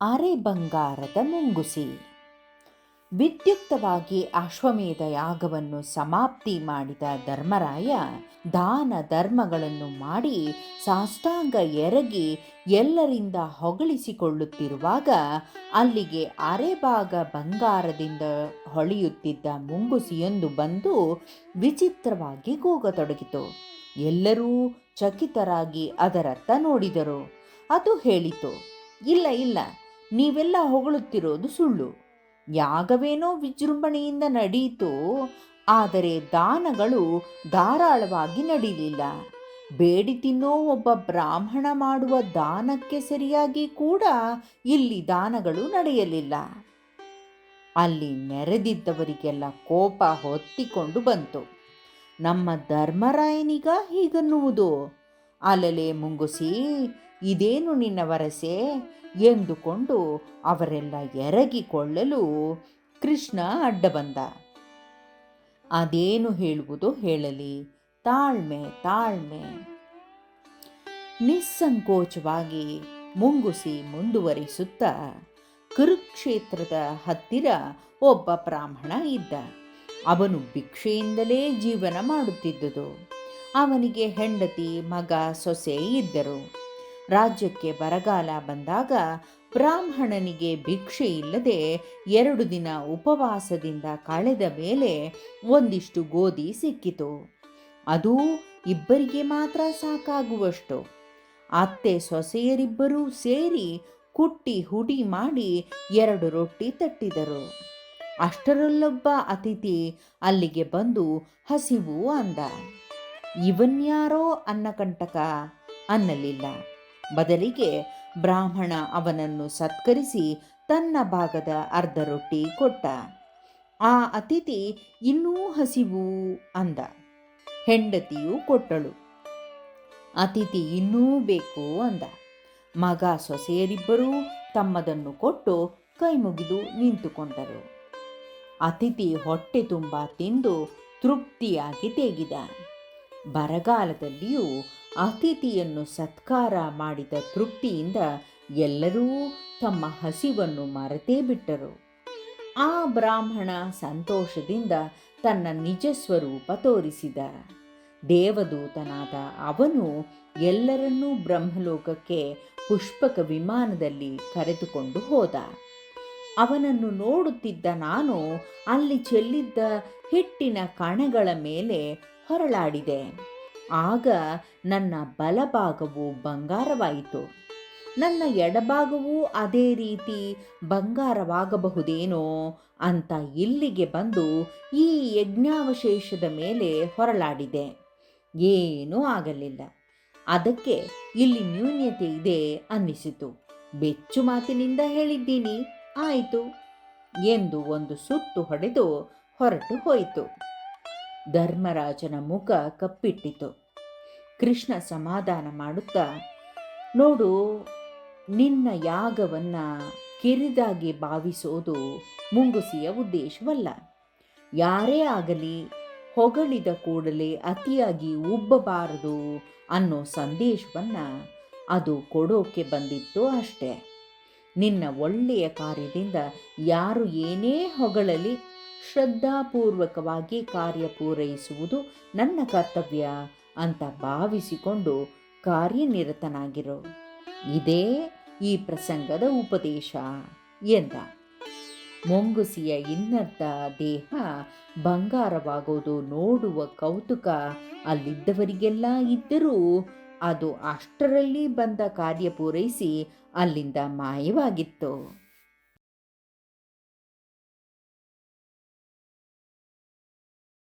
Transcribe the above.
ಅರೆ ಬಂಗಾರದ ಮುಂಗುಸಿ. ವಿದ್ಯುಕ್ತವಾಗಿ ಅಶ್ವಮೇಧ ಯಾಗವನ್ನು ಸಮಾಪ್ತಿ ಮಾಡಿದ ಧರ್ಮರಾಯ ದಾನ ಧರ್ಮಗಳನ್ನು ಮಾಡಿ ಸಾಷ್ಟಾಂಗ ಎರಗಿ ಎಲ್ಲರಿಂದ ಹೊಗಳಿಸಿಕೊಳ್ಳುತ್ತಿರುವಾಗ ಅಲ್ಲಿಗೆ ಅರೆಭಾಗ ಬಂಗಾರದಿಂದ ಹೊಳೆಯುತ್ತಿದ್ದ ಮುಂಗುಸಿಯೊಂದು ಬಂದು ವಿಚಿತ್ರವಾಗಿ ಕೂಗತೊಡಗಿತು. ಎಲ್ಲರೂ ಚಕಿತರಾಗಿ ಅದರತ್ತ ನೋಡಿದರು. ಅದು ಹೇಳಿತು, ಇಲ್ಲ ಇಲ್ಲ, ನೀವೆಲ್ಲ ಹೊಗಳುತ್ತಿರೋದು ಸುಳ್ಳು. ಯಾಗವೇನೋ ವಿಜೃಂಭಣೆಯಿಂದ ನಡೆಯಿತು, ಆದರೆ ದಾನಗಳು ಧಾರಾಳವಾಗಿ ನಡೀಲಿಲ್ಲ. ಬೇಡಿ ತಿನ್ನೋ ಒಬ್ಬ ಬ್ರಾಹ್ಮಣ ಮಾಡುವ ದಾನಕ್ಕೆ ಸರಿಯಾಗಿ ಕೂಡ ಇಲ್ಲಿ ದಾನಗಳು ನಡೆಯಲಿಲ್ಲ. ಅಲ್ಲಿ ನೆರೆದಿದ್ದವರಿಗೆಲ್ಲ ಕೋಪ ಹೊತ್ತಿಕೊಂಡು ಬಂತು. ನಮ್ಮ ಧರ್ಮರಾಯನಿಗ ಹೀಗನ್ನುವುದು? ಅಲಲೆ ಮುಂಗುಸಿ, ಇದೇನು ನಿನ್ನ ವರಸೆ ಎಂದುಕೊಂಡು ಅವರೆಲ್ಲ ಎರಗಿಕೊಳ್ಳಲು ಕೃಷ್ಣ ಅಡ್ಡ ಬಂದ. ಅದೇನು ಹೇಳುವುದು ಹೇಳಲಿ, ತಾಳ್ಮೆ ತಾಳ್ಮೆ. ನಿಸ್ಸಂಕೋಚವಾಗಿ ಮುಂಗುಸಿ ಮುಂದುವರಿಸುತ್ತ, ಕುರುಕ್ಷೇತ್ರದ ಹತ್ತಿರ ಒಬ್ಬ ಬ್ರಾಹ್ಮಣ ಇದ್ದ. ಅವನು ಭಿಕ್ಷೆಯಿಂದಲೇ ಜೀವನ ಮಾಡುತ್ತಿದ್ದುದು. ಅವನಿಗೆ ಹೆಂಡತಿ, ಮಗ, ಸೊಸೆ ಇದ್ದರು. ರಾಜ್ಯಕ್ಕೆ ಬರಗಾಲ ಬಂದಾಗ ಬ್ರಾಹ್ಮಣನಿಗೆ ಭಿಕ್ಷೆ ಇಲ್ಲದೆ 2 ದಿನ ಉಪವಾಸದಿಂದ ಕಳೆದ ಮೇಲೆ ಒಂದಿಷ್ಟು ಗೋಧಿ ಸಿಕ್ಕಿತು. ಅದೂ ಇಬ್ಬರಿಗೆ ಮಾತ್ರ ಸಾಕಾಗುವಷ್ಟು. ಅತ್ತೆ ಸೊಸೆಯರಿಬ್ಬರೂ ಸೇರಿ ಕುಟ್ಟಿ ಹುಡಿ ಮಾಡಿ 2 ರೊಟ್ಟಿ ತಟ್ಟಿದರು. ಅಷ್ಟರಲ್ಲೊಬ್ಬ ಅತಿಥಿ ಅಲ್ಲಿಗೆ ಬಂದು ಹಸಿವು ಅಂದ. ಇವನ್ಯಾರೋ ಅನ್ನಕಂಟಕ ಅನ್ನಲಿಲ್ಲ. ಬದಲಿಗೆ ಬ್ರಾಹ್ಮಣ ಅವನನ್ನು ಸತ್ಕರಿಸಿ ತನ್ನ ಭಾಗದ ಅರ್ಧ ರೊಟ್ಟಿ ಕೊಟ್ಟ. ಆ ಅತಿಥಿ ಇನ್ನೂ ಹಸಿವು ಅಂದ. ಹೆಂಡತಿಯು ಕೊಟ್ಟಳು. ಅತಿಥಿ ಇನ್ನೂ ಬೇಕು ಅಂದ. ಮಗ ಸೊಸೆಯರಿಬ್ಬರೂ ತಮ್ಮದನ್ನು ಕೊಟ್ಟು ಕೈ ಮುಗಿದು ನಿಂತುಕೊಂಡರು. ಅತಿಥಿ ಹೊಟ್ಟೆ ತುಂಬ ತಿಂದು ತೃಪ್ತಿಯಾಗಿ ತೇಗಿದ. ಬರಗಾಲದಲ್ಲಿಯೂ ಅತಿಥಿಯನ್ನು ಸತ್ಕಾರ ಮಾಡಿದ ತೃಪ್ತಿಯಿಂದ ಎಲ್ಲರೂ ತಮ್ಮ ಹಸಿವನ್ನು ಮರೆತೇ ಬಿಟ್ಟರು. ಆ ಬ್ರಾಹ್ಮಣ ಸಂತೋಷದಿಂದ ತನ್ನ ನಿಜ ಸ್ವರೂಪ ತೋರಿಸಿದ. ದೇವದೂತನಾದ ಅವನು ಎಲ್ಲರನ್ನೂ ಬ್ರಹ್ಮಲೋಕಕ್ಕೆ ಪುಷ್ಪಕ ವಿಮಾನದಲ್ಲಿ ಕರೆದುಕೊಂಡು ಹೋದ. ಅವನನ್ನು ನೋಡುತ್ತಿದ್ದ ನಾನು ಅಲ್ಲಿ ಚೆಲ್ಲಿದ್ದ ಹಿಟ್ಟಿನ ಕಣಗಳ ಮೇಲೆ ಹೊರಳಾಡಿದೆ. ಆಗ ನನ್ನ ಬಲಭಾಗವು ಬಂಗಾರವಾಯಿತು. ನನ್ನ ಎಡಭಾಗವೂ ಅದೇ ರೀತಿ ಬಂಗಾರವಾಗಬಹುದೇನೋ ಅಂತ ಇಲ್ಲಿಗೆ ಬಂದು ಈ ಯಜ್ಞಾವಶೇಷದ ಮೇಲೆ ಹೊರಳಾಡಿದೆ. ಏನೂ ಆಗಲಿಲ್ಲ. ಅದಕ್ಕೆ ಇಲ್ಲಿ ನ್ಯೂನ್ಯತೆ ಇದೆ ಅನ್ನಿಸಿತು. ಬೆಚ್ಚು ಮಾತಿನಿಂದ ಹೇಳಿದ್ದೀನಿ, ಆಯಿತು ಎಂದು ಒಂದು ಸುತ್ತು ಹೊಡೆದು ಹೊರಟು ಹೋಯಿತು. ಧರ್ಮರಾಜನ ಮುಖ ಕಪ್ಪಿಟ್ಟಿತು. ಕೃಷ್ಣ ಸಮಾಧಾನ ಮಾಡುತ್ತಾ, ನೋಡು, ನಿನ್ನ ಯಾಗವನ್ನು ಕಿರಿದಾಗಿ ಭಾವಿಸೋದು ಮುಂಗುಸಿಯ ಉದ್ದೇಶವಲ್ಲ. ಯಾರೇ ಆಗಲಿ ಹೊಗಳಿದ ಕೂಡಲೇ ಅತಿಯಾಗಿ ಉಬ್ಬಬಾರದು ಅನ್ನೋ ಸಂದೇಶವನ್ನು ಅದು ಕೊಡೋಕೆ ಬಂದಿತ್ತು ಅಷ್ಟೆ. ನಿನ್ನ ಒಳ್ಳೆಯ ಕಾರ್ಯದಿಂದ ಯಾರು ಏನೇ ಹೊಗಳಲಿ ಶ್ರದ್ಧಾಪೂರ್ವಕವಾಗಿ ಕಾರ್ಯ ಪೂರೈಸುವುದು ನನ್ನ ಕರ್ತವ್ಯ ಅಂತ ಭಾವಿಸಿಕೊಂಡು ಕಾರ್ಯನಿರತನಾಗಿರೋ. ಇದೇ ಈ ಪ್ರಸಂಗದ ಉಪದೇಶ ಎಂದ. ಮುಂಗುಸಿಯ ಇನ್ನರ್ಧ ದೇಹ ಬಂಗಾರವಾಗೋದು ನೋಡುವ ಕೌತುಕ ಅಲ್ಲಿದ್ದವರಿಗೆಲ್ಲ ಇದ್ದರೂ ಅದು ಅಷ್ಟರಲ್ಲಿ ಬಂದ ಕಾರ್ಯ ಪೂರೈಸಿ ಅಲ್ಲಿಂದ ಮಾಯವಾಗಿತ್ತು.